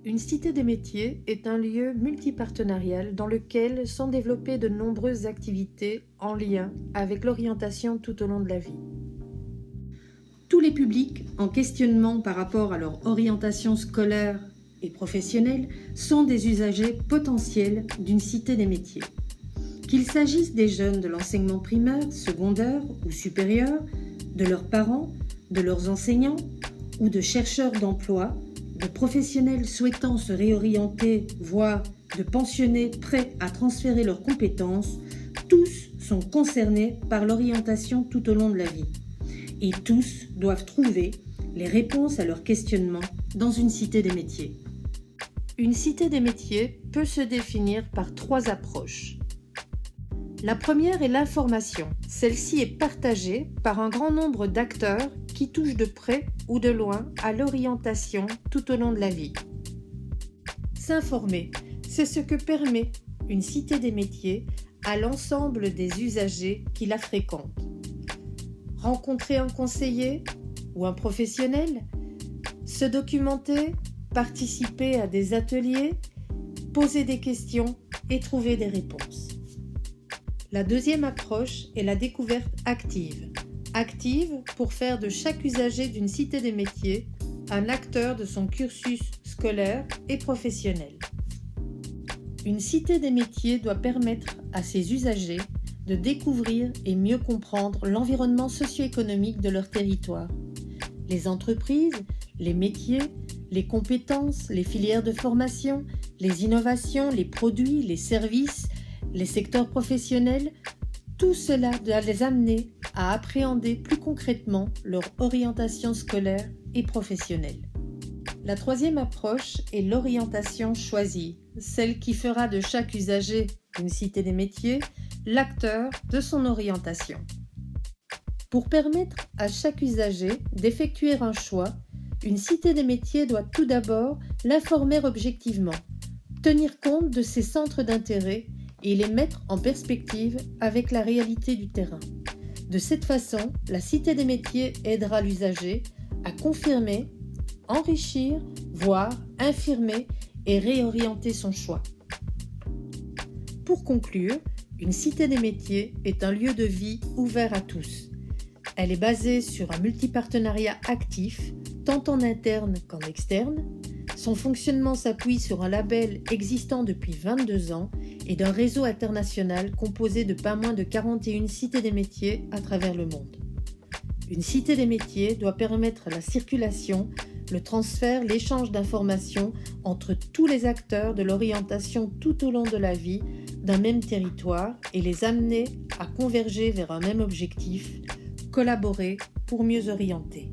Une cité des métiers est un lieu multipartenarial dans lequel sont développées de nombreuses activités en lien avec l'orientation tout au long de la vie. Tous les publics en questionnement par rapport à leur orientation scolaire et professionnelle sont des usagers potentiels d'une cité des métiers. Qu'il s'agisse des jeunes de l'enseignement primaire, secondaire ou supérieur, de leurs parents, de leurs enseignants ou de chercheurs d'emploi, de professionnels souhaitant se réorienter, voire de pensionnés prêts à transférer leurs compétences, tous sont concernés par l'orientation tout au long de la vie. Et tous doivent trouver les réponses à leurs questionnements dans une cité des métiers. Une cité des métiers peut se définir par 3 approches. La première est l'information. Celle-ci est partagée par un grand nombre d'acteurs qui touchent de près ou de loin à l'orientation tout au long de la vie. S'informer, c'est ce que permet une cité des métiers à l'ensemble des usagers qui la fréquentent. Rencontrer un conseiller ou un professionnel, se documenter, participer à des ateliers, poser des questions et trouver des réponses. La deuxième approche est la découverte active. Active pour faire de chaque usager d'une cité des métiers un acteur de son cursus scolaire et professionnel. Une cité des métiers doit permettre à ses usagers de découvrir et mieux comprendre l'environnement socio-économique de leur territoire, les entreprises, les métiers, les compétences, les filières de formation, les innovations, les produits, les services, les secteurs professionnels, tout cela doit les amener à appréhender plus concrètement leur orientation scolaire et professionnelle. La troisième approche est l'orientation choisie, celle qui fera de chaque usager d'une cité des métiers l'acteur de son orientation. Pour permettre à chaque usager d'effectuer un choix, une cité des métiers doit tout d'abord l'informer objectivement, tenir compte de ses centres d'intérêt et les mettre en perspective avec la réalité du terrain. De cette façon, la cité des métiers aidera l'usager à confirmer, enrichir, voire infirmer et réorienter son choix. Pour conclure, une cité des métiers est un lieu de vie ouvert à tous. Elle est basée sur un multipartenariat actif, tant en interne qu'en externe. Son fonctionnement s'appuie sur un label existant depuis 22 ans et d'un réseau international composé de pas moins de 41 cités des métiers à travers le monde. Une cité des métiers doit permettre la circulation, le transfert, l'échange d'informations entre tous les acteurs de l'orientation tout au long de la vie d'un même territoire et les amener à converger vers un même objectif, collaborer pour mieux orienter.